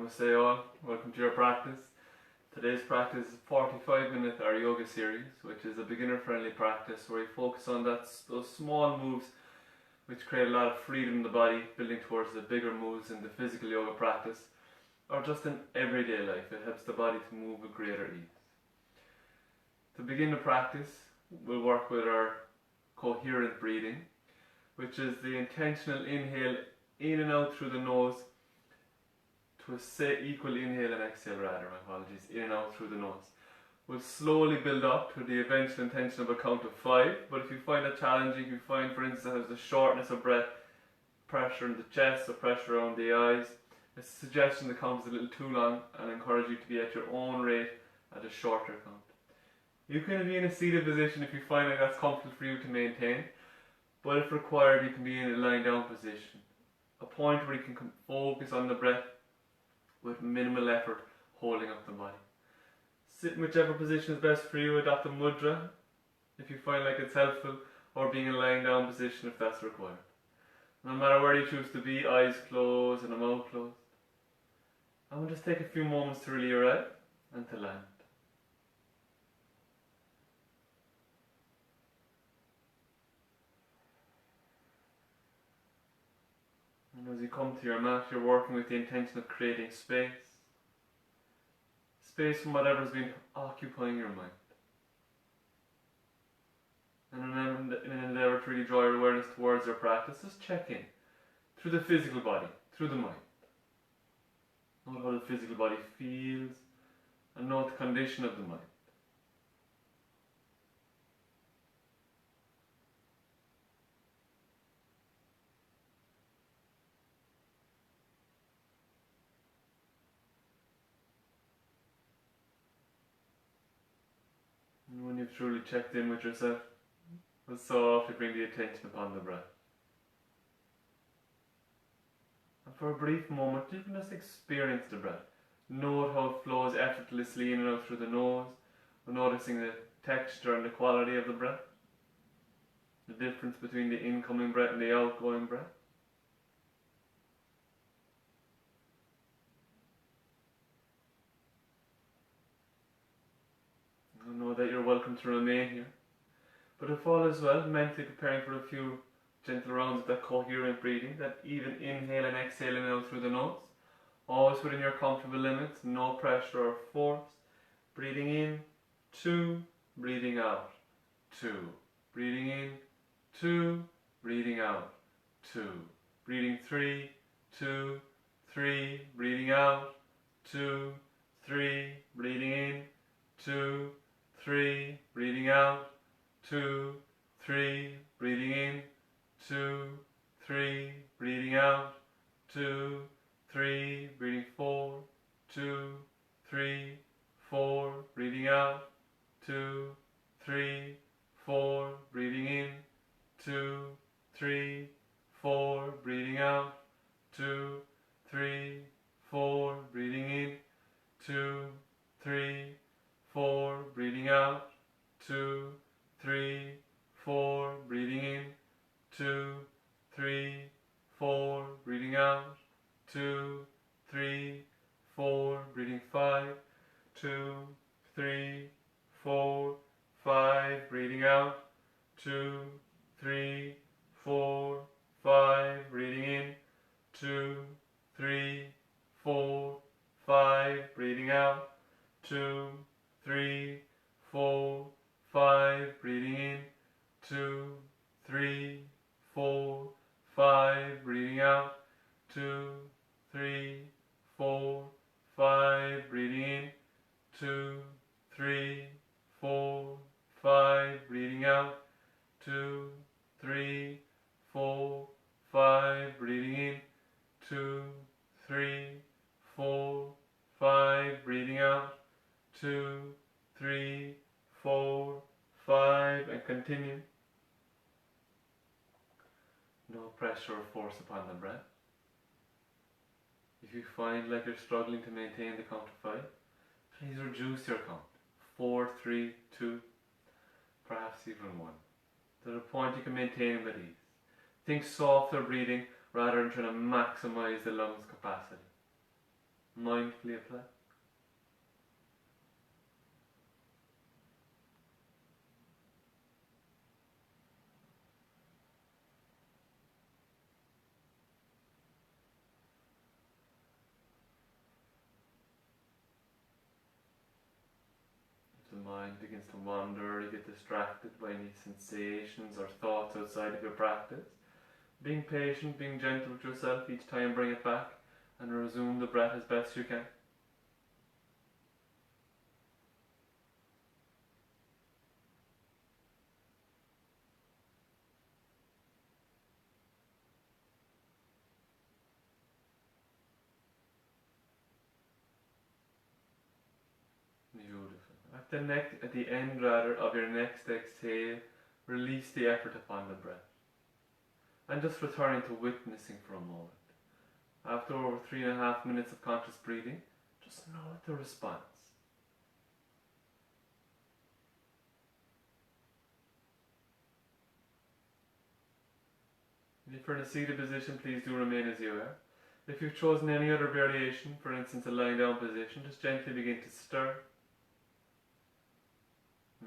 Namaste all, welcome to your practice. Today's practice is a 45-minute Arogya Series, which is a beginner-friendly practice where you focus on those small moves which create a lot of freedom in the body, building towards the bigger moves in the physical yoga practice, or just in everyday life. It helps the body to move with greater ease. To begin the practice, we'll work with our coherent breathing, which is the intentional inhale in and out through the nose, to a equal inhale and exhale in and out through the nose. We'll slowly build up to the eventual intention of a count of 5, but if you find it challenging, if you find for instance that there's a shortness of breath, pressure in the chest or pressure around the eyes, a suggestion the count is a little too long, and I encourage you to be at your own rate at a shorter count. You can be in a seated position if you find like that's comfortable for you to maintain, but if required you can be in a lying down position. A point where you can focus on the breath with minimal effort, holding up the body. Sit in whichever position is best for you. Adopt a mudra if you find like it's helpful, or being in a lying down position if that's required. No matter where you choose to be, eyes closed and the mouth closed. And we'll just take a few moments to really arrive and to land. And as you come to your mat, you're working with the intention of creating space. Space from whatever's been occupying your mind. And in an endeavour to really draw your awareness towards your practice, just check in through the physical body, through the mind. Note how the physical body feels, and note the condition of the mind. And when you've truly checked in with yourself, we'll softly bring the attention upon the breath. And for a brief moment, you can just experience the breath. Note how it flows effortlessly in and out through the nose, noticing the texture and the quality of the breath, the difference between the incoming breath and the outgoing breath. Know that you're welcome to remain here, but if all is well, mentally preparing for a few gentle rounds of that coherent breathing, that even inhale and exhale in and out through the nose, always within your comfortable limits, no pressure or force. Breathing in, 2, breathing out, 2, breathing in, 2, breathing out, 2, breathing 3, 2, 3, breathing out, 2, 3, breathing in, 2, 3, breathing out, 2, 3, breathing in, 2, 3, breathing out, 2, 3, breathing 4, 2, 3, 4, breathing out, 2, 3, 4, breathing in, 2, 3, 4, breathing out, 2, 3, 4, breathing in, 2, 3, 4, breathing out, 2, 3, 4, breathing in, 2, 3, 4, breathing out, 2, 3, 4, breathing 5, 2, 3, 4, 5, breathing out, 2, 3, 4, 5, breathing in, 2, 3, 4, 5, breathing out, 2, 3, 4, 5, breathing in, 2, 3, 4, 5, breathing out, 2, 3, 4, 5, breathing in, 2, 3, 4, 5, breathing out, 2, 3, 4, 5, breathing in, 2, 3, 4, 5, breathing out, 2, 3, 4, 5, and continue. No pressure or force upon the breath. If you find like you're struggling to maintain the count of 5, please reduce your count. 4, 3, 2, perhaps even 1. To the point you can maintain with ease. Think softer breathing rather than trying to maximize the lungs capacity. mindfully apply. If the mind begins to wander, you get distracted by any sensations or thoughts outside of your practice, being patient, being gentle with yourself each time, bring it back and resume the breath as best you can. Beautiful. At the end of your next exhale, release the effort upon the breath. And just returning to witnessing for a moment. After over 3.5 minutes of conscious breathing, just note the response. If you're in a seated position, please do remain as you are. If you've chosen any other variation, for instance a lying down position, just gently begin to stir.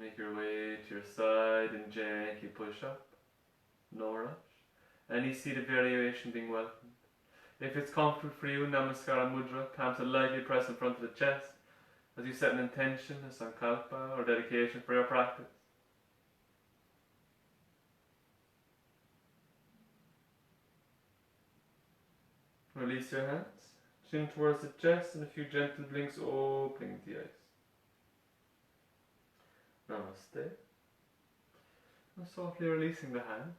Make your way to your side and gently push up. No rush. Any seated variation being welcomed. If it's comfortable for you, Namaskara Mudra, palms lightly press in front of the chest as you set an intention, a sankalpa or dedication for your practice. Release your hands, chin towards the chest and a few gentle blinks, opening the eyes. Namaste. And softly releasing the hands.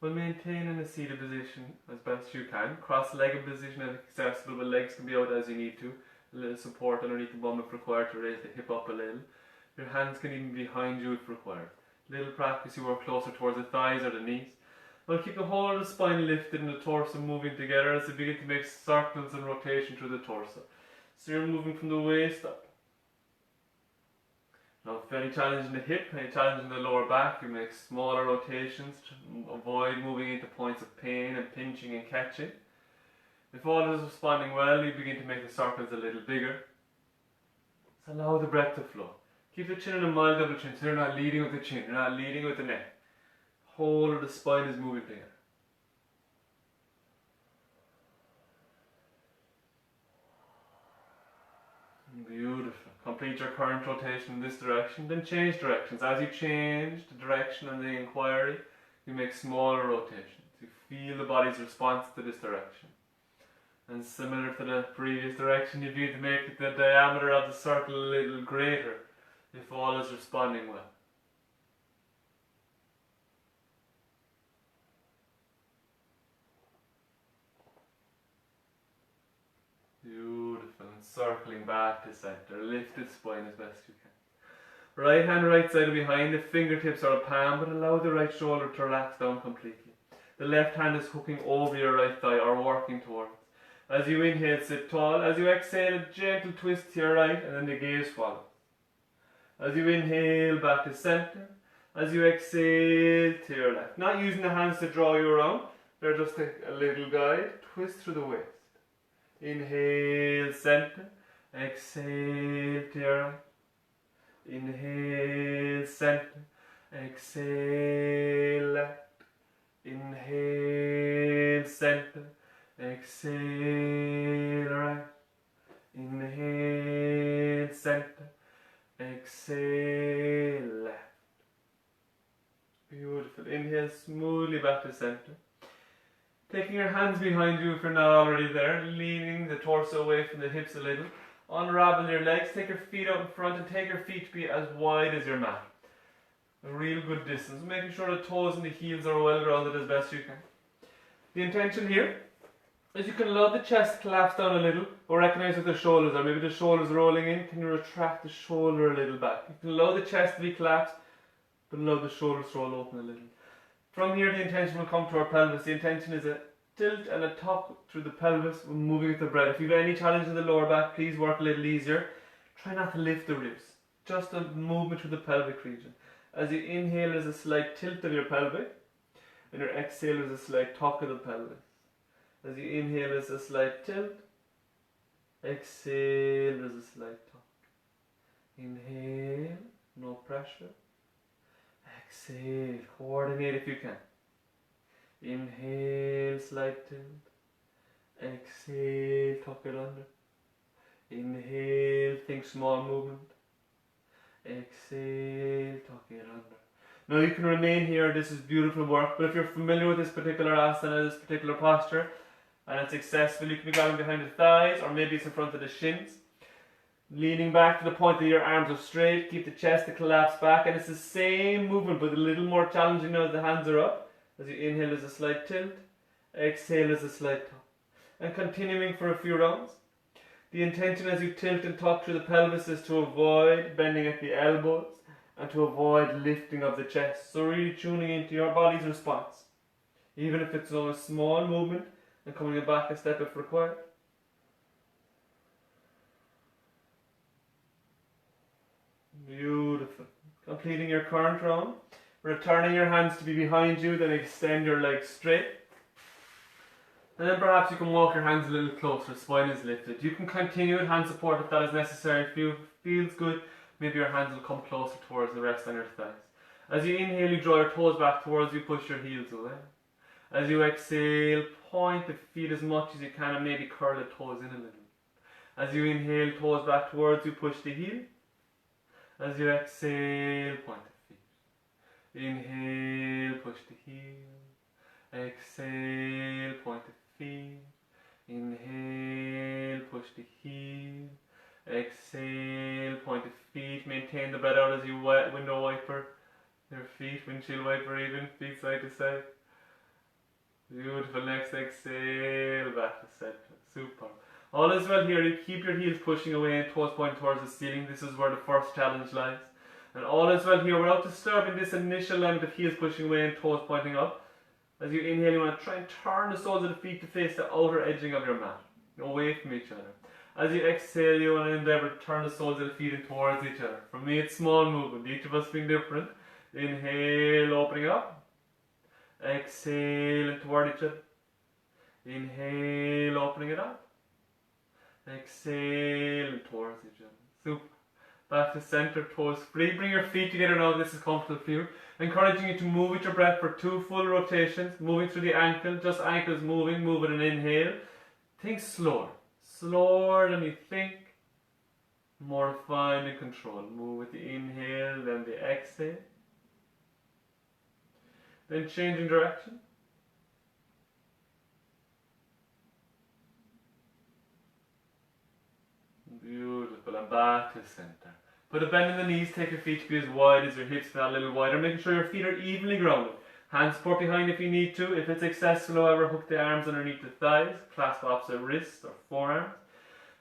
While maintaining a seated position as best you can. Cross-legged position is accessible, but legs can be out as you need to. A little support underneath the bum if required to raise the hip up a little. Your hands can even be behind you if required. Little practice, you work closer towards the thighs or the knees. Well, keep the whole of the spine lifted and the torso moving together as you begin to make circles and rotation through the torso. So you're moving from the waist up. Now if any challenge in the hip, any challenge in the lower back, you make smaller rotations to avoid moving into points of pain and pinching and catching. If all is responding well, you begin to make the circles a little bigger. So allow the breath to flow. Keep the chin in a mild double chin, so you're not leading with the chin, you're not leading with the neck. Whole of the spine is moving together. Beautiful. Complete your current rotation in this direction, then change directions. As you change the direction and the inquiry, you make smaller rotations. You feel the body's response to this direction. And similar to the previous direction, you begin to make the diameter of the circle a little greater if all is responding well. Beautiful. And circling back to center. Lift the spine as best you can. Right hand, right side behind. The fingertips are a palm, but allow the right shoulder to relax down completely. The left hand is hooking over your right thigh or working towards. As you inhale, sit tall. As you exhale, a gentle twist to your right and then the gaze follows. As you inhale, back to center. As you exhale, to your left. Not using the hands to draw you around. They're just a little guide. Twist through the waist. Inhale, center. Exhale, to your right. Inhale, center. Exhale, left. Inhale, center. Exhale, right. Inhale, center. Exhale, left. Beautiful. Inhale smoothly back to center. Taking your hands behind you if you're not already there, leaning the torso away from the hips a little. Unravel your legs, take your feet out in front and take your feet to be as wide as your mat. A real good distance, making sure the toes and the heels are well grounded as best you can. The intention here is you can allow the chest to collapse down a little, or recognize that the shoulders are, maybe the shoulders rolling in, can you retract the shoulder a little back. You can allow the chest to be collapsed, but allow the shoulders to roll open a little. From here the intention will come to our pelvis. The intention is a tilt and a tuck through the pelvis, moving with the breath. If you have any challenge in the lower back, please work a little easier. Try not to lift the ribs, just a movement through the pelvic region. As you inhale, there's a slight tilt of your pelvic, and your exhale is a slight tuck of the pelvis. As you inhale, there's a slight tilt. Exhale, there's a slight tuck. Inhale, no pressure. Exhale, coordinate if you can. Inhale, slight tilt. Exhale, tuck it under. Inhale, think small movement. Exhale, tuck it under. Now you can remain here, this is beautiful work, but if you're familiar with this particular asana, this particular posture, and it's successful, you can be grabbing behind the thighs, or maybe it's in front of the shins. Leaning back to the point that your arms are straight, keep the chest to collapse back, and it's the same movement, but a little more challenging now as the hands are up. As you inhale, there's a slight tilt. Exhale, there's a slight tuck. And continuing for a few rounds. The intention as you tilt and tuck through the pelvis is to avoid bending at the elbows and to avoid lifting of the chest. So really tuning into your body's response. Even if it's a small movement and coming back a step if required. Beautiful. Completing your current round. Returning your hands to be behind you, then extend your legs straight. And then perhaps you can walk your hands a little closer, spine is lifted. You can continue with hand support if that is necessary. If you feels good, maybe your hands will come closer towards the rest on your thighs. As you inhale, you draw your toes back towards you, push your heels away. As you exhale, point the feet as much as you can and maybe curl the toes in a little. As you inhale, toes back towards you, push the heel. As you exhale, point the feet. Inhale, push the heel. Exhale, point the feet. Inhale, push the heel. Exhale, point the feet. Maintain the bed out as you window wiper your feet, windshield wiper even, feet side to side. Beautiful. Next exhale, back to center. Super. All is well here. You keep your heels pushing away and toes pointing towards the ceiling. This is where the first challenge lies. And all is well here. Without disturbing this initial element of heels pushing away and toes pointing up. As you inhale, you want to try and turn the soles of the feet to face the outer edging of your mat, away from each other. As you exhale, you want to endeavour to turn the soles of the feet in towards each other. For me, it's small movement, each of us being different. Inhale, opening up. Exhale, and toward each other. Inhale, opening it up. Exhale, and towards each other. Super. Back to center, toes free. Bring your feet together now, this is comfortable for you. Encouraging you to move with your breath for 2 full rotations. Moving through the ankle, just ankles moving, move with an inhale. Think slower. Slower than you think. More refined and controlled. Move with the inhale, then the exhale. Then changing direction. Beautiful. And back to center. Put a bend in the knees, take your feet to be as wide as your hips, not a little wider, making sure your feet are evenly grounded. Hands support behind if you need to. If it's accessible, however, hook the arms underneath the thighs, clasp opposite wrists or forearms.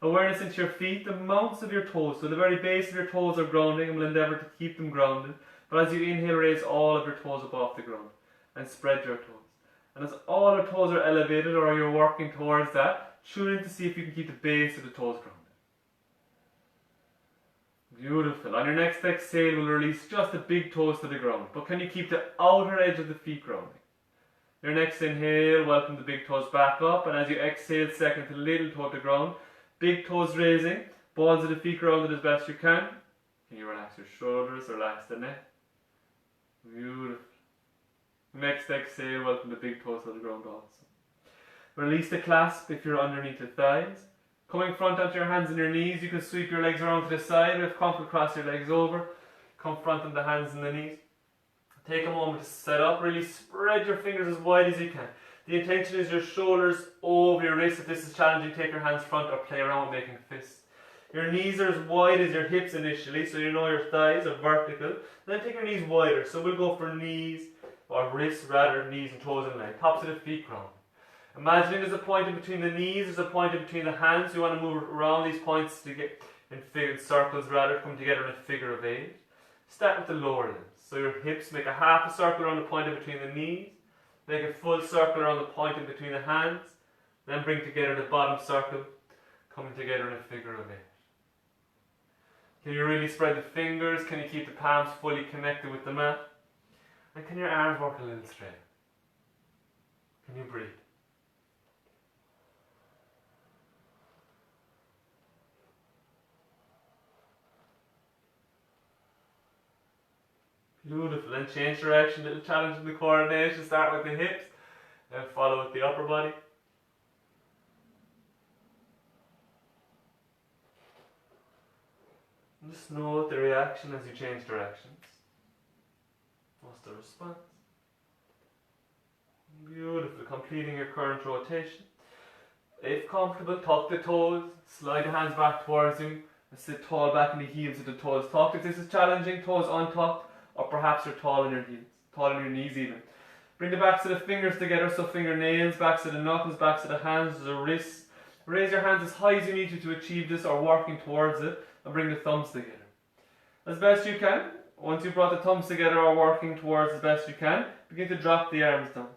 Awareness into your feet, the mounts of your toes, so the very base of your toes are grounding and we'll endeavour to keep them grounded. But as you inhale, raise all of your toes up off the ground and spread your toes. And as all your toes are elevated or you're working towards that, tune in to see if you can keep the base of the toes grounded. Beautiful. On your next exhale, we'll release just the big toes to the ground. But can you keep the outer edge of the feet grounding? Your next inhale, welcome the big toes back up. And as you exhale, second to little toe to ground. Big toes raising, balls of the feet grounded as best you can. Can you relax your shoulders, relax the neck? Beautiful. Next exhale, welcome the big toes to the ground also. Release the clasp if you're underneath the thighs. Coming front onto your hands and your knees, you can sweep your legs around to the side, or if comfortable, cross your legs over. Come front on the hands and the knees. Take a moment to set up, really spread your fingers as wide as you can. The intention is your shoulders over your wrists. If this is challenging, take your hands front or play around with making fists. Your knees are as wide as your hips initially, so you know your thighs are vertical. Then take your knees wider, so we'll go for knees, or wrists rather, knees and toes in line. Tops of the feet ground. Imagining there's a point in between the knees, there's a point in between the hands. You want to move around these points to get in circles rather, come together in a figure of 8. Start with the lower limbs. So your hips make a half a circle around the point in between the knees. Make a full circle around the point in between the hands. Then bring together the bottom circle, coming together in a figure of 8. Can you really spread the fingers? Can you keep the palms fully connected with the mat? And can your arms work a little straight? Can you breathe? Beautiful. And change direction, little challenge in the coordination. Start with the hips and follow with the upper body. And just note the reaction as you change directions. What's the response? Beautiful. Completing your current rotation. If comfortable, tuck the toes, slide the hands back towards you, and sit tall back in the heels with the toes tucked. If this is challenging, toes untucked, or perhaps you're tall in your heels, tall in your knees even. Bring the backs of the fingers together, so fingernails, backs of the knuckles, backs of the hands, the wrists. Raise your hands as high as you need to achieve this, or working towards it, and bring the thumbs together. As best you can. Once you've brought the thumbs together or working towards as best you can, begin to drop the arms down.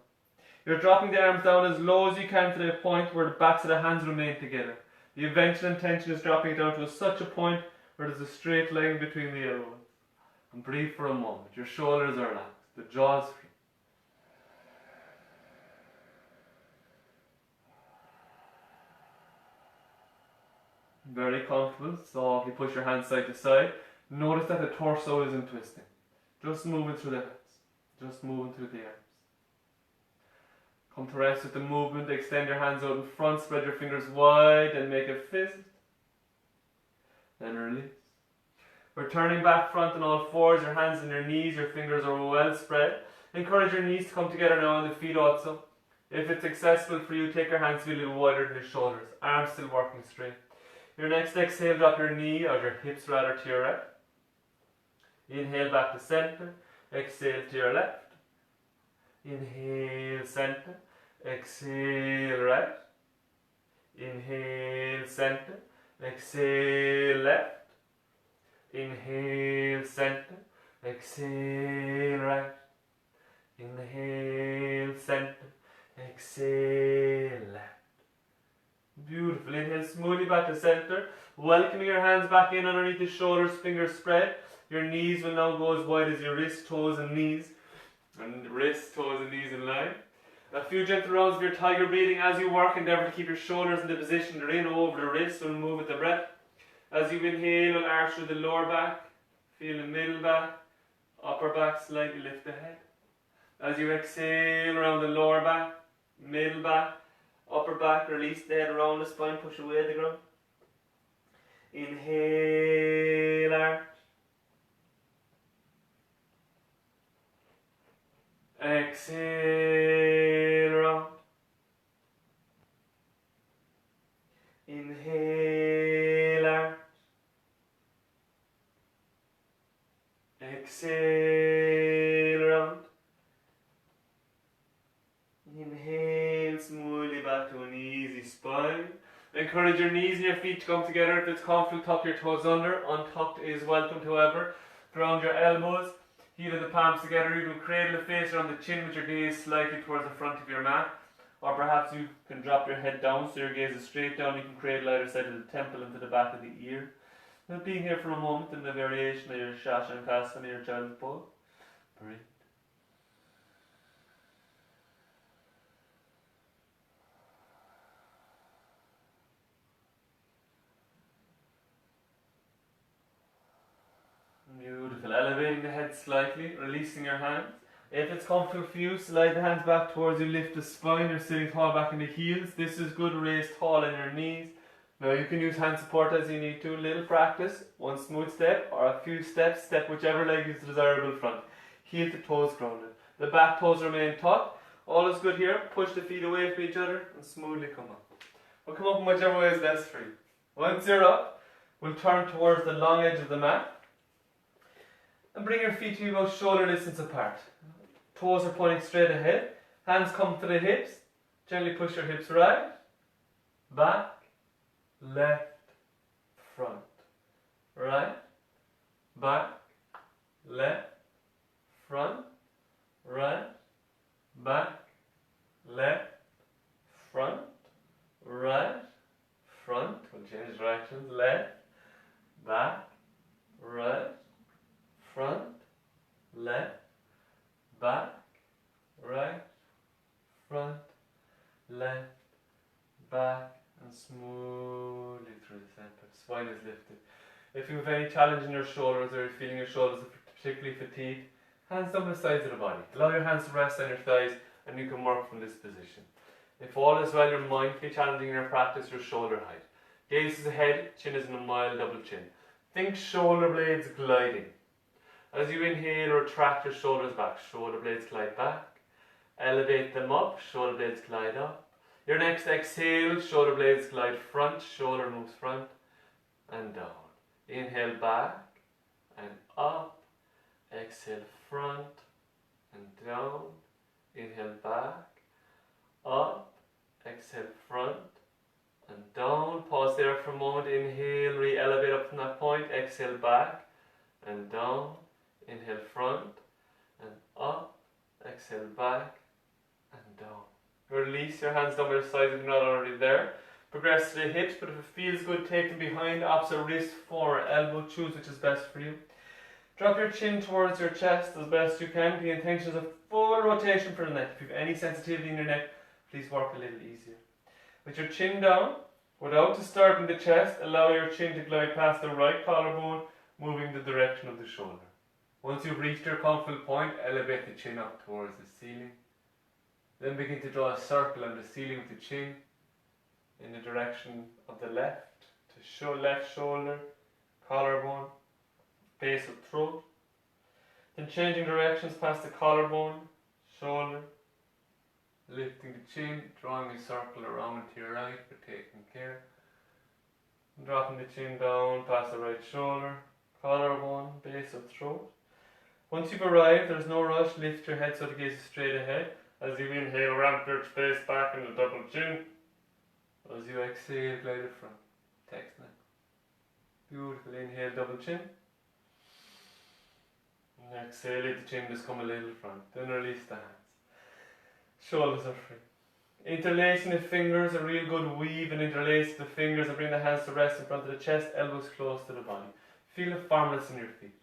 You're dropping the arms down as low as you can to the point where the backs of the hands remain together. The eventual intention is dropping it down to such a point where there's a straight line between the elbows. And breathe for a moment. Your shoulders are relaxed. The jaw is free. Very comfortable. Softly push your hands side to side. Notice that the torso isn't twisting. Just moving through the hands. Just moving through the arms. Come to rest with the movement. Extend your hands out in front. Spread your fingers wide and make a fist. Then release. Returning back front on all fours. Your hands on your knees. Your fingers are well spread. Encourage your knees to come together now on the feet also. If it's accessible for you, take your hands to be a little wider than your shoulders. Arms still working straight. Your next exhale, drop your knee or your hips rather to your right. Inhale back to center. Exhale to your left. Inhale center. Exhale right. Inhale center. Exhale left. Inhale center. Exhale right. Inhale center. Exhale left. Beautiful. Inhale smoothly back to center. Welcoming your hands back in underneath the shoulders, fingers spread. Your knees will now go as wide as your wrists, toes and knees. And wrists, toes and knees in line. A few gentle rounds of your tiger breathing as you work. Endeavour to keep your shoulders in the position they're in over the wrists. We'll move with the breath. As you inhale, you'll arch through the lower back. Feel the middle back. Upper back, slightly lift the head. As you exhale around the lower back, middle back, upper back, release the head around the spine, push away the ground. Inhale, arch. Exhale, round. Inhale, arch. Exhale, round. Inhale smoothly back to an easy spine. Encourage your knees and your feet to come together. If it's comfortable, tuck your toes under. Untucked is welcomed, however. Ground your elbows. Heel of the palms together. You can cradle the face around the chin with your gaze slightly towards the front of your mat. Or perhaps you can drop your head down so your gaze is straight down. You can cradle either side of the temple into the back of the ear. Now being here for a moment in the variation of your Shashankasana, your child's pose. Breathe. Beautiful. Elevating the head slightly, releasing your hands. If it's comfortable for you, slide the hands back towards you, lift the spine. You're sitting tall back in the heels. This is good. Raise tall in your knees. Now you can use hand support as you need to. Little practice. One smooth step or a few steps. Step whichever leg is desirable front. Heel to toes grounded. The back toes remain tucked. All is good here. Push the feet away from each other and smoothly come up. We'll come up in whichever way is best for you. Once you're up, we'll turn towards the long edge of the mat. And bring your feet to be about shoulder distance apart. Toes are pointing straight ahead. Hands come to the hips. Gently push your hips right, back, left, front. Right, back, left, front. Right, back, left, front. Right, front. We'll change directions. Left, back, right, front, left, back, right, front, left, back, and smoothly through the center. Spine is lifted. If you have any challenge in your shoulders or you're feeling your shoulders are particularly fatigued, Hands down the sides of the body. Allow your hands to rest on your thighs and you can work from this position. If all is well, you're mindfully challenging your practice, your shoulder height. Gaze is ahead, chin is in a mild double chin. Think shoulder blades gliding. As you inhale, retract your shoulders back. Shoulder blades glide back. Elevate them up, shoulder blades glide up. Your next exhale, shoulder blades glide front, shoulder moves front and down. Inhale back and up. Exhale front and down. Inhale back, up. Exhale front and down. Pause there for a moment. Inhale, re-elevate up from that point. Exhale back and down. Inhale front and up. Exhale back and down. Release your hands down by your sides if you're not already there. Progress to the hips, but if it feels good, take them behind, opposite wrist, forward, elbow, choose which is best for you. Drop your chin towards your chest as best you can. The intention is a full rotation for the neck. If you have any sensitivity in your neck, please work a little easier. With your chin down, without disturbing the chest, allow your chin to glide past the right collarbone, moving the direction of the shoulder. Once you've reached your comfortable point, elevate the chin up towards the ceiling. Then begin to draw a circle on the ceiling with the chin in the direction of the left, to show left shoulder, collarbone, base of throat. Then changing directions past the collarbone, shoulder, lifting the chin, drawing a circle around to your right for taking care. And dropping the chin down past the right shoulder, collarbone, base of throat. Once you've arrived, there's no rush. Lift your head so the gaze is straight ahead. As you inhale, ramp your face back in the double chin. As you exhale, glide it front. Text neck. Beautiful. Inhale, double chin. And exhale, let the chin just come a little front. Then release the hands. Shoulders are free. Interlacing the fingers, a real good weave and interlace the fingers and bring the hands to rest in front of the chest, elbows close to the body. Feel the firmness in your feet.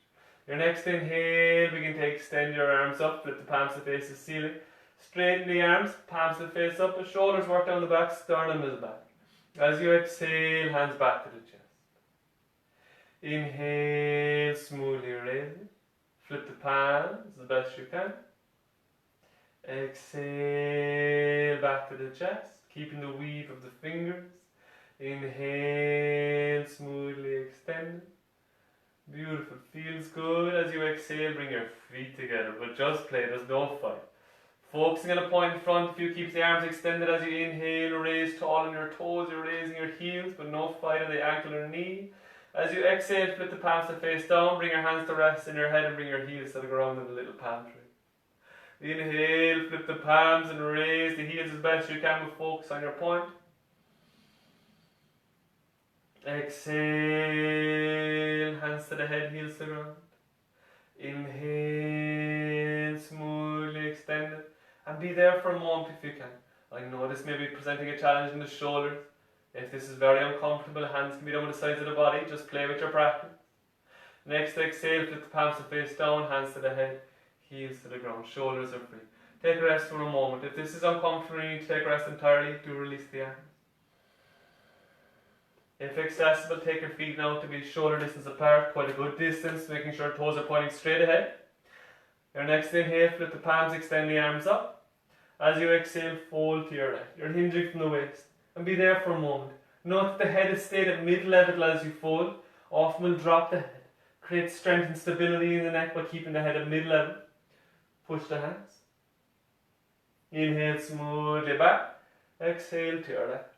Your next inhale, begin to extend your arms up, flip the palms to face the ceiling. Straighten the arms, palms to face up, the shoulders work down the back, sternum is back. As you exhale, hands back to the chest. Inhale, smoothly raise it. Flip the palms as best you can. Exhale, back to the chest, keeping the weave of the fingers. Inhale, smoothly extend it. Beautiful, feels good. As you exhale, bring your feet together, but just play, there's no fight. Focusing on a point in front of you, keeps the arms extended as you inhale, raise tall on your toes, you're raising your heels, but no fight on the ankle or knee. As you exhale, flip the palms to face down, bring your hands to rest in your head and bring your heels to the ground in a little palm tree. Inhale, flip the palms and raise the heels as best you can, but focus on your point. Exhale, hands to the head, heels to the ground. Inhale, smoothly extend it. And be there for a moment if you can. I know this may be presenting a challenge in the shoulders. If this is very uncomfortable, hands can be down the sides of the body. Just play with your practice. Next exhale, flip the palms to face down, hands to the head, heels to the ground, shoulders are free. Take a rest for a moment. If this is uncomfortable, you need to take a rest entirely. Do release the arms. If accessible, take your feet now to be shoulder distance apart, quite a good distance, making sure toes are pointing straight ahead. Your next inhale, flip the palms, extend the arms up. As you exhale, fold to your right. You're hinging from the waist. And be there for a moment. Note that the head is stayed at mid-level as you fold. Often we'll drop the head. Create strength and stability in the neck by keeping the head at mid-level. Push the hands. Inhale smoothly back. Exhale to your left.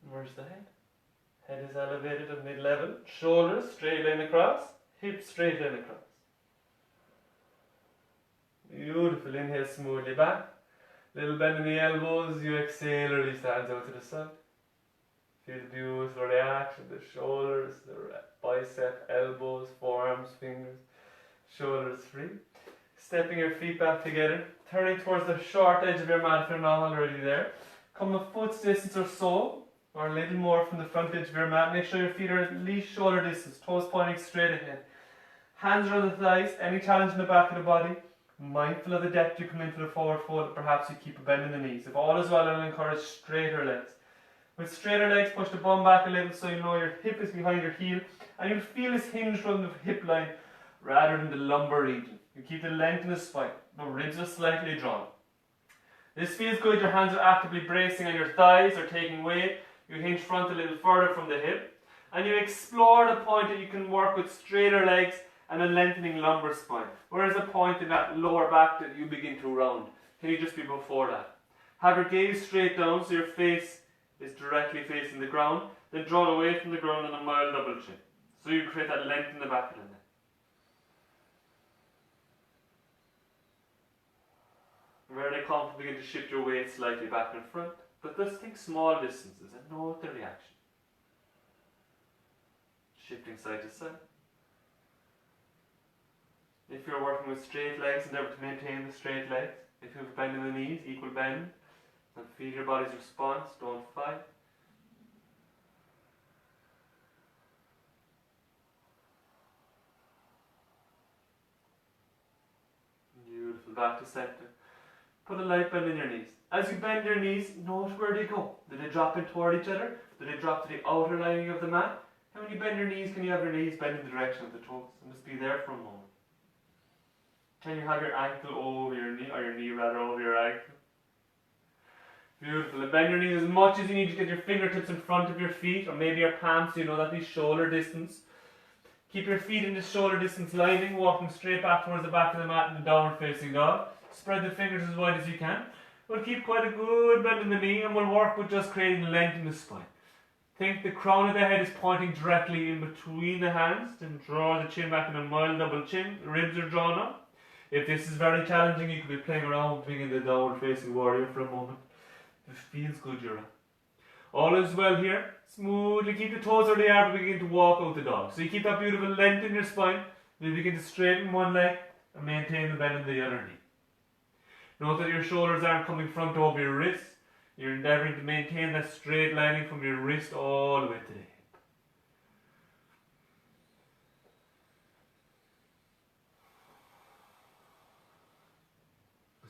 Where's the head? Head is elevated at mid-level. Shoulders straight line across. Hips straight line across. Beautiful. Inhale smoothly back. Little bend in the elbows. You exhale, release the hands out to the side. Feel the beautiful reaction. The shoulders, the bicep, elbows, forearms, fingers. Shoulders free. Stepping your feet back together. Turning towards the short edge of your mat if you're not already there. Come a foot's distance or so, or a little more from the front edge of your mat. Make sure your feet are at least shoulder distance, toes pointing straight ahead. Hands around the thighs, any challenge in the back of the body. Mindful of the depth you come into the forward fold, perhaps you keep a bend in the knees. If all is well, I'll encourage straighter legs. With straighter legs, push the bum back a little so you know your hip is behind your heel, and you'll feel this hinge from the hip line rather than the lumbar region. You keep the length in the spine. The ribs are slightly drawn. This feels good. Your hands are actively bracing on your thighs or taking weight. You hinge front a little further from the hip. And you explore the point that you can work with straighter legs and a lengthening lumbar spine. Whereas a point in that lower back that you begin to round. Can you just be before that? Have your gaze straight down so your face is directly facing the ground. Then draw away from the ground on a mild double chin. So you create that length in the back of the neck. Very comfortable, begin to shift your weight slightly back and front. But just think small distances and note the reaction. Shifting side to side. If you're working with straight legs, endeavour to maintain the straight legs. If you have a bend in the knees, equal bend. And feel your body's response, don't fight. Beautiful, back to centre. Put a light bend in your knees. As you bend your knees, note where they go. Do they drop in toward each other? Do they drop to the outer lining of the mat? And when you bend your knees, can you have your knees bend in the direction of the toes? And just be there for a moment. Can you have your ankle over your knee, or your knee rather over your ankle? Beautiful. And bend your knees as much as you need to get your fingertips in front of your feet, or maybe your palms so you know that is shoulder distance. Keep your feet in the shoulder distance lining, walking straight back towards the back of the mat in the downward facing dog. Spread the fingers as wide as you can. We'll keep quite a good bend in the knee and we'll work with just creating length in the spine. Think the crown of the head is pointing directly in between the hands. Then draw the chin back in a mild double chin. The ribs are drawn up. If this is very challenging, you could be playing around with being in the downward facing warrior for a moment. If it feels good, you're on. All is well here. Smoothly keep the toes where they are, but begin to walk out the dog. So you keep that beautiful length in your spine. Then you begin to straighten one leg and maintain the bend in the other knee. Note that your shoulders aren't coming front over your wrists. You're endeavouring to maintain that straight lining from your wrist all the way to the hip.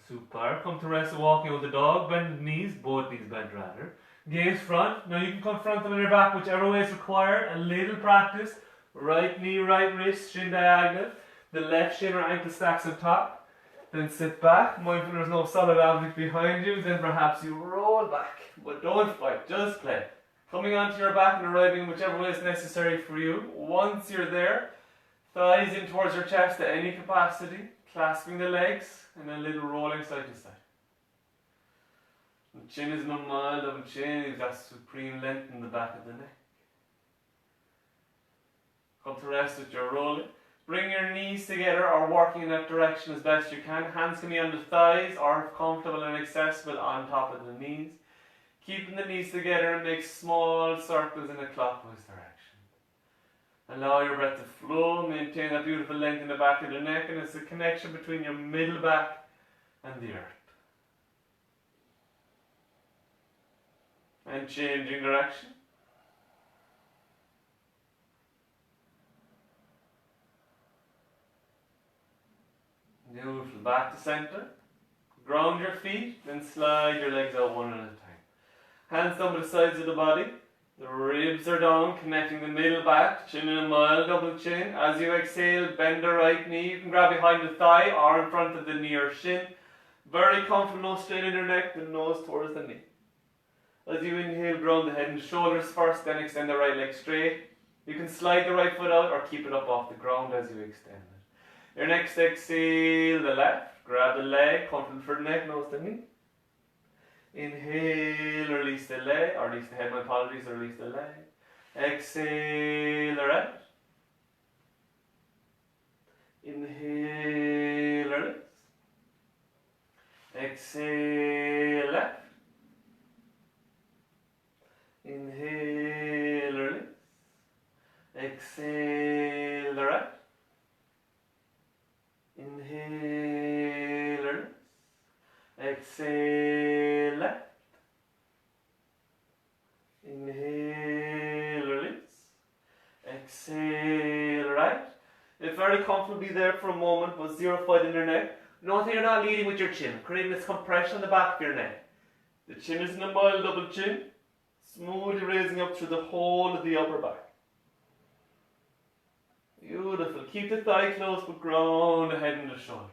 Super. Come to rest walking out the dog. Bend the knees, both knees bent rather. Gaze front. Now you can come frontal on your back, whichever way is required. A little practice. Right knee, right wrist, shin diagonal. The left shin or ankle stacks on top. Then sit back, mindful there's no solid object behind you, then perhaps you roll back. But don't fight, just play. Coming onto your back and arriving whichever way is necessary for you. Once you're there, thighs in towards your chest at any capacity, clasping the legs, and a little rolling side to side. The chin is in a mild double chin, you've got supreme length in the back of the neck. Come to rest with your rolling. Bring your knees together or working in that direction as best you can. Hands can be on the thighs or if comfortable and accessible on top of the knees. Keeping the knees together and make small circles in a clockwise direction. Allow your breath to flow, maintain that beautiful length in the back of the neck, and it's a connection between your middle back and the earth. And changing direction. Beautiful. Back to centre. Ground your feet, then slide your legs out one at a time. Hands down by the sides of the body. The ribs are down, connecting the middle back. Chin in a mild double chin. As you exhale, bend the right knee. You can grab behind the thigh or in front of the knee or shin. Very comfortable, no strain in your neck, the nose towards the knee. As you inhale, ground the head and shoulders first, then extend the right leg straight. You can slide the right foot out or keep it up off the ground as you extend it. Your next exhale, the left. Grab the leg, comfortable for the neck, nose to knee. Inhale, release the leg, or release the head, my apologies, release the leg. Exhale, the right. Inhale, release. Exhale, left. Inhale, release. Exhale, the right. Inhale, release. Exhale, left. Inhale, release. Exhale, right. If very comfortable, be there for a moment, but zero fight in your neck. Note that you're not leading with your chin, creating this compression on the back of your neck. The chin is in a mild double chin, smoothly raising up through the whole of the upper back. Beautiful. Keep the thigh close but ground the head and the shoulders.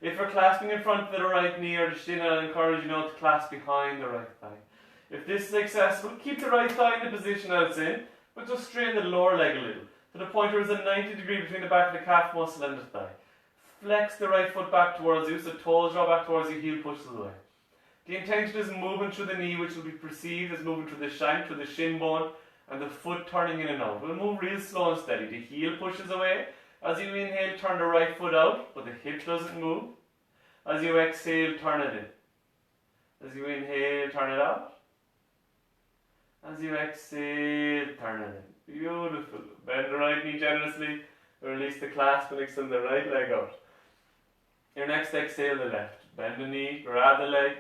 If you're clasping in front of the right knee or the shin, I'll encourage you now to clasp behind the right thigh. If this is accessible, keep the right thigh in the position it's in, but just strain the lower leg a little, to the point where there's a 90 degree between the back of the calf muscle and the thigh. Flex the right foot back towards you, so toes draw back towards you, heel pushes away. The intention is movement through the knee, which will be perceived as moving through the shank, through the shin bone, and the foot turning in and out. We'll move real slow and steady. The heel pushes away. As you inhale, turn the right foot out, but the hip doesn't move. As you exhale, turn it in. As you inhale, turn it out. As you exhale, turn it in. Beautiful. Bend the right knee generously. Release the clasp and extend the right leg out. Your next exhale, the left. Bend the knee, grab the leg,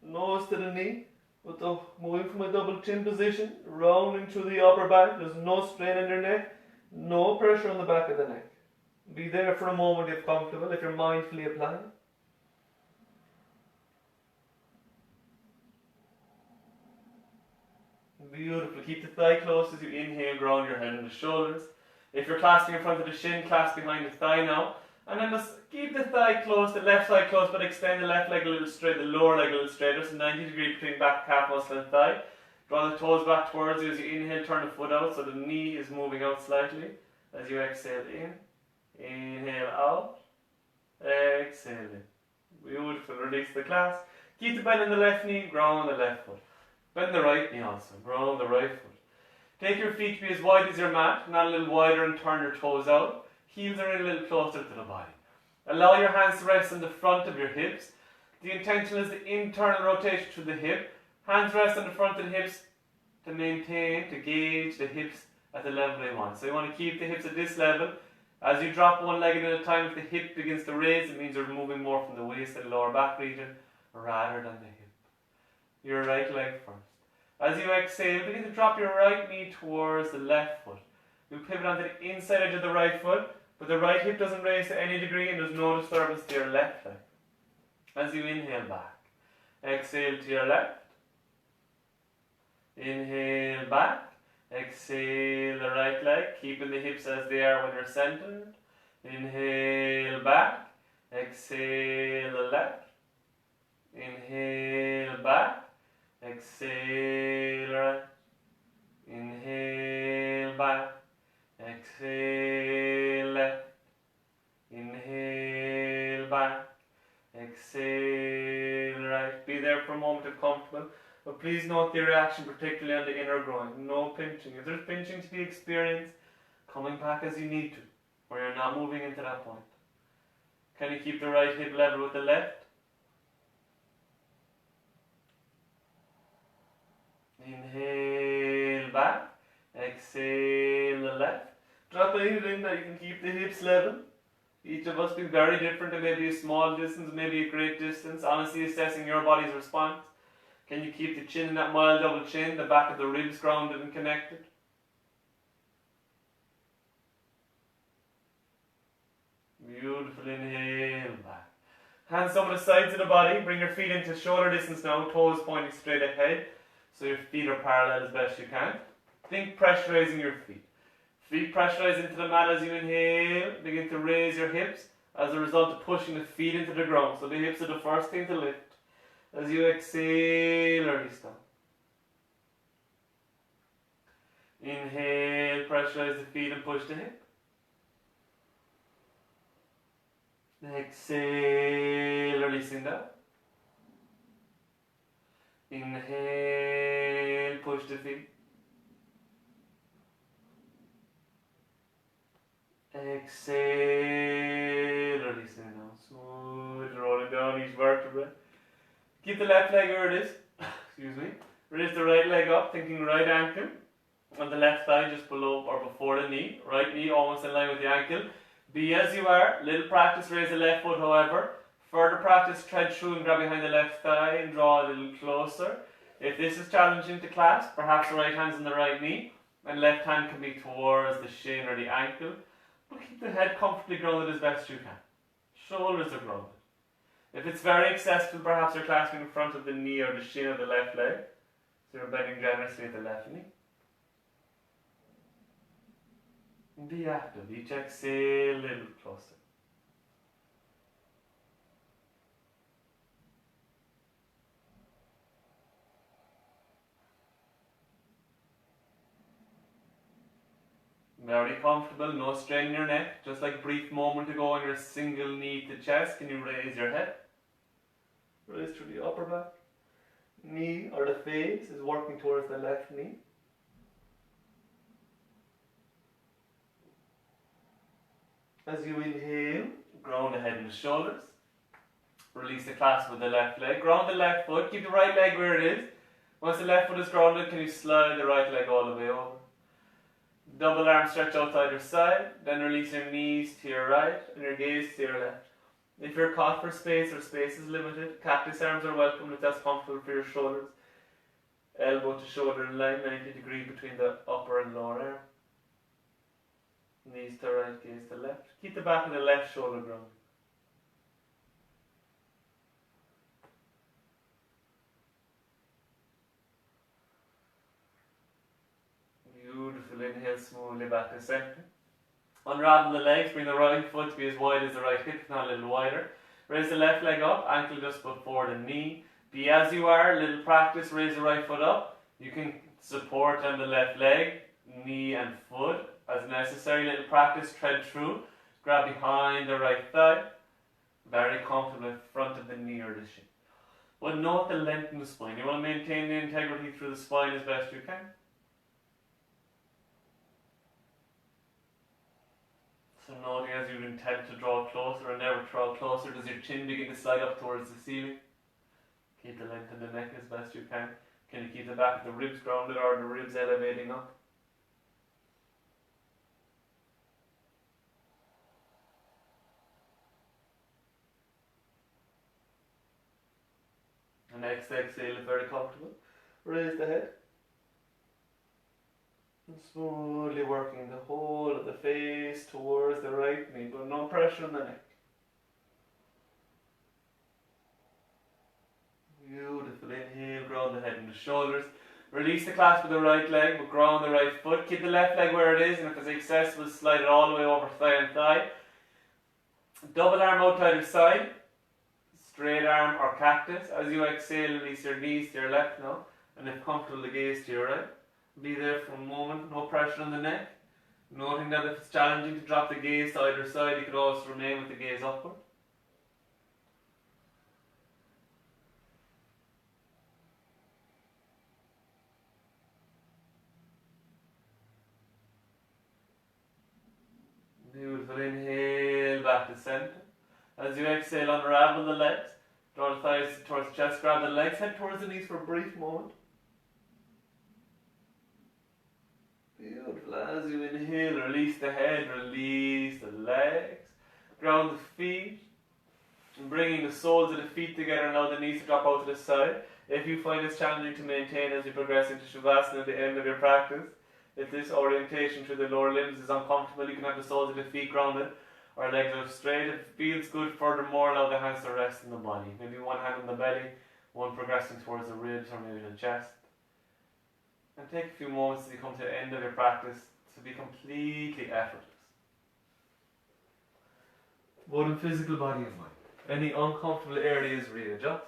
nose to the knee. With the moving from a double chin position, rounding through the upper back. There's no strain in your neck, no pressure on the back of the neck. Be there for a moment if comfortable, if you're mindfully applying. Beautiful. Keep the thigh close as you inhale, ground your head and the shoulders. If you're clasping in front of the shin, clasp behind the thigh now. And then just keep the thigh close, the left thigh close, but extend the left leg a little straight, the lower leg a little straighter. So 90 degree between back calf muscle and thigh. Draw the toes back towards you as you inhale, turn the foot out so the knee is moving out slightly. As you exhale in, inhale out, exhale in. Beautiful. Release the clasp. Keep the bend in the left knee, ground the left foot. Bend the right knee also, ground the right foot. Take your feet to be as wide as your mat, not a little wider, and turn your toes out. Heels are in a little closer to the body. Allow your hands to rest on the front of your hips. The intention is the internal rotation through the hip. Hands rest on the front of the hips to maintain, to gauge the hips at the level they want. So you want to keep the hips at this level. As you drop one leg at a time, if the hip begins to raise, it means you're moving more from the waist to the lower back region rather than the hip. Your right leg first. As you exhale, begin to drop your right knee towards the left foot. You pivot onto the inside edge of the right foot, but the right hip doesn't raise to any degree and there's no disturbance to your left leg. As you inhale back, exhale to your left, inhale back, exhale the right leg, keeping the hips as they are when you're centered, inhale back, exhale the left, inhale back, exhale right, inhale back, exhale left, inhale back, exhale right. Be there for a moment if comfortable, but please note the reaction, particularly on the inner groin. No pinching. If there's pinching to be experienced, coming back as you need to, where you're not moving into that point. Can you keep the right hip level with the left? Inhale back, exhale the left. Drop a heel in that you can keep the hips level. Each of us being very different. It may be a small distance, maybe a great distance. Honestly assessing your body's response. Can you keep the chin in that mild double chin, the back of the ribs grounded and connected? Beautiful. Inhale back. Hands over the sides of the body. Bring your feet into shoulder distance now. Toes pointing straight ahead. So your feet are parallel as best you can. Think pressurizing your feet. Feet pressurize into the mat as you inhale. Begin to raise your hips as a result of pushing the feet into the ground. So the hips are the first thing to lift. As you exhale, release down. Inhale, pressurize the feet and push the hip. Exhale, releasing down. Inhale, push the feet. Exhale, releasing down. Smooth, rolling down each vertebra. Keep the left leg where it is. Excuse me. Raise the right leg up, thinking right ankle. On the left thigh just below or before the knee. Right knee almost in line with the ankle. Be as you are. Little practice, raise the left foot however. Further practice, tread through and grab behind the left thigh and draw a little closer. If this is challenging to clasp, perhaps the right hand's on the right knee and left hand can be towards the shin or the ankle. But keep the head comfortably grounded as best you can. Shoulders are grounded. If it's very accessible, perhaps you're clasping in front of the knee or the shin of the left leg. So you're bending generously at the left knee. Be active. Each exhale, a little closer. Very comfortable, no strain in your neck. Just like a brief moment ago on your single knee to chest, can you raise your head? Raise through the upper back. Knee or the face is working towards the left knee. As you inhale, ground the head and the shoulders. Release the clasp with the left leg. Ground the left foot. Keep the right leg where it is. Once the left foot is grounded, can you slide the right leg all the way over? Double arm stretch out to either side. Then release your knees to your right and your gaze to your left. If you're caught for space or space is limited, cactus arms are welcome if that's comfortable for your shoulders. Elbow to shoulder in line, 90 degrees between the upper and lower arm. Knees to right, gaze to left. Keep the back of the left shoulder grounded. Beautiful. Inhale smoothly back to center. Unravel the legs, bring the right foot to be as wide as the right hip, if not a little wider. Raise the left leg up, ankle just before the knee. Be as you are, little practice, raise the right foot up. You can support on the left leg, knee and foot as necessary. Little practice, tread through. Grab behind the right thigh. Very comfortable in front of the knee or the shin. But note the length in the spine. You want to maintain the integrity through the spine as best you can. So noting as you intend to draw closer and never draw closer, does your chin begin to slide up towards the ceiling? Keep the length in the neck as best you can. Can you keep the back of the ribs grounded or the ribs elevating up? And next exhale is very comfortable. Raise the head. And slowly working the whole of the face towards the right knee, but no pressure on the neck. Beautiful. Inhale, ground the head and the shoulders. Release the clasp of the right leg, but ground the right foot. Keep the left leg where it is, and if it's accessible, slide it all the way over thigh and thigh. Double arm out to either side. Straight arm or cactus. As you exhale, release your knees to your left now, and if comfortable, the gaze to your right. Be there for a moment, no pressure on the neck. Noting that if it's challenging to drop the gaze to either side, you could also remain with the gaze upward. Beautiful. Inhale, back to center. As you exhale, unravel the legs. Draw the thighs towards the chest, grab the legs, head towards the knees for a brief moment. Beautiful. As you inhale, release the head, release the legs. Ground the feet. And bringing the soles of the feet together, allow the knees to drop out to the side. If you find this challenging to maintain as you progress into Shavasana at the end of your practice, if this orientation through the lower limbs is uncomfortable, you can have the soles of the feet grounded or legs out straight. If it feels good, furthermore, allow the hands to rest in the body. Maybe one hand on the belly, one progressing towards the ribs or maybe the chest. And take a few moments as you come to the end of your practice to be completely effortless. Both in physical body and mind. Any uncomfortable areas, readjust.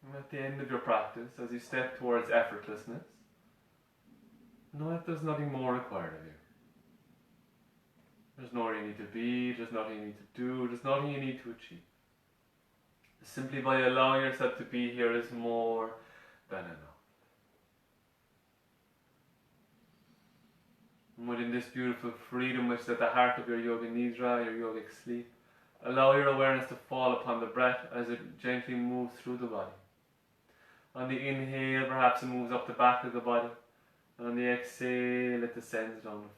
And at the end of your practice, as you step towards effortlessness, know that there's nothing more required of you. There's nowhere you need to be, there's nothing you need to do, there's nothing you need to achieve. Simply by allowing yourself to be here is more than enough. And within this beautiful freedom which is at the heart of your yoga nidra, your yogic sleep, allow your awareness to fall upon the breath as it gently moves through the body. On the inhale, perhaps it moves up the back of the body. And on the exhale, it descends down the front.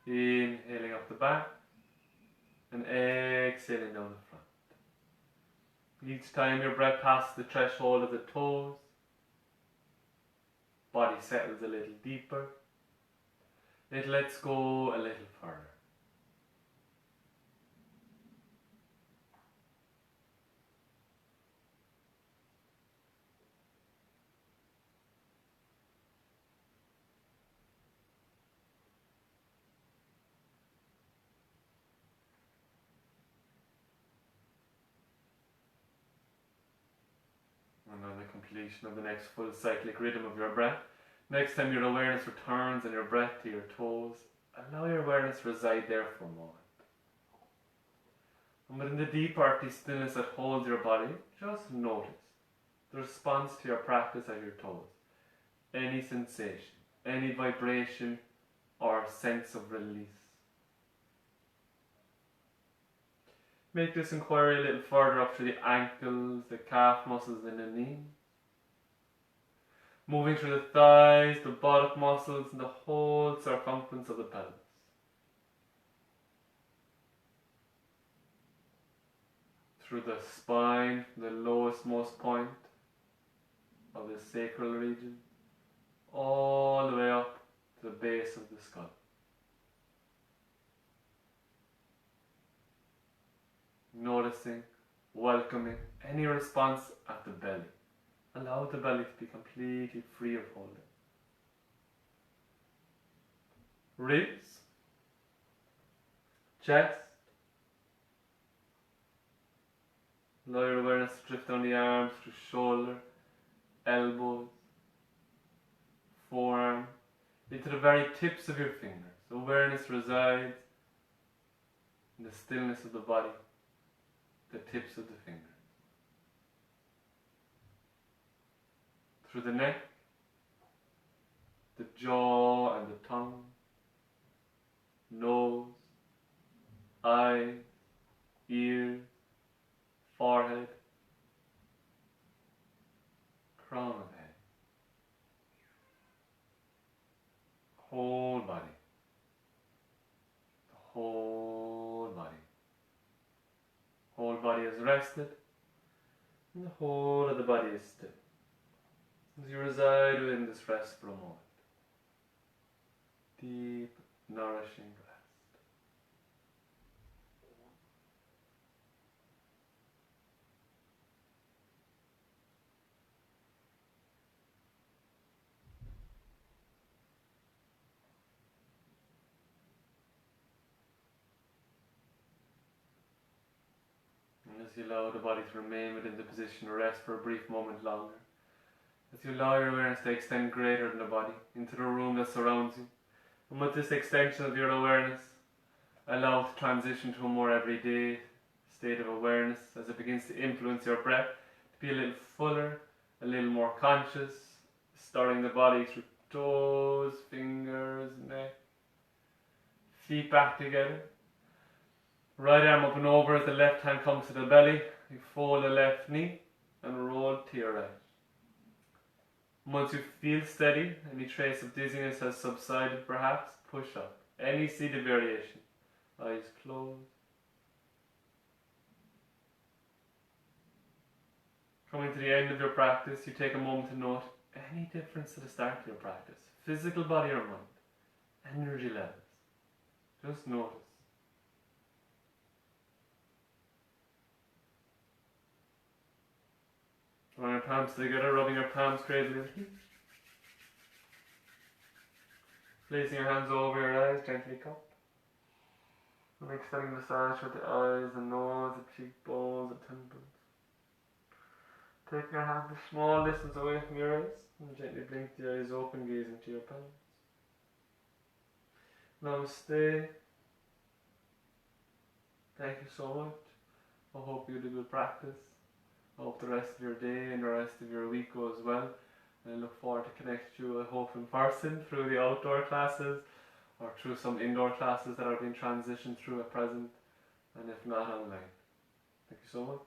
Inhaling up the back and exhaling down the front. Each time your breath passes the threshold of the toes, body settles a little deeper. It lets go a little further. completion of the next full cyclic rhythm of your breath. Next time your awareness returns and your breath to your toes, allow your awareness to reside there for a moment. And within the deep earthy stillness that holds your body, just notice the response to your practice at your toes. Any sensation, any vibration or sense of release. Make this inquiry a little further up through the ankles, the calf muscles and the knee. Moving through the thighs, the buttock muscles and the whole circumference of the pelvis. Through the spine, the lowest most point of the sacral region, all the way up to the base of the skull. Noticing, welcoming any response at the belly. Allow the belly to be completely free of holding. Ribs, chest. Allow your awareness to drift down the arms through shoulder, elbows, forearm, into the very tips of your fingers. Awareness resides in the stillness of the body, the tips of the fingers. Through the neck, the jaw and the tongue, nose, eyes, ears, forehead, crown of head, whole body, the whole body. Whole body is rested, and the whole of the body is still. As you reside within this rest for a moment, deep, nourishing rest. And as you allow the body to remain within the position of rest for a brief moment longer, as you allow your awareness to extend greater than the body into the room that surrounds you, and with this extension of your awareness, allow it to transition to a more everyday state of awareness as it begins to influence your breath to be a little fuller, a little more conscious, stirring the body through toes, fingers, neck, feet back together. Right arm up and over as the left hand comes to the belly. You fold the left knee and roll to your right. Once you feel steady, any trace of dizziness has subsided perhaps, push up. Any seated variation. Eyes closed. Coming to the end of your practice, you take a moment to note any difference to the start of your practice. Physical body or mind. Energy levels. Just notice. Drawing your palms together, rubbing your palms crazily. Placing your hands over your eyes, gently cup. And extending massage with the eyes, the nose, the cheekbones, the temples. Taking your hands a small distance away from your eyes and gently blink the eyes open, gaze into your palms. Namaste. Thank you so much. I hope you did a good practice. I hope the rest of your day and the rest of your week goes well. And I look forward to connect you, I hope, in person through the outdoor classes or through some indoor classes that are being transitioned through at present, and if not, online. Thank you so much.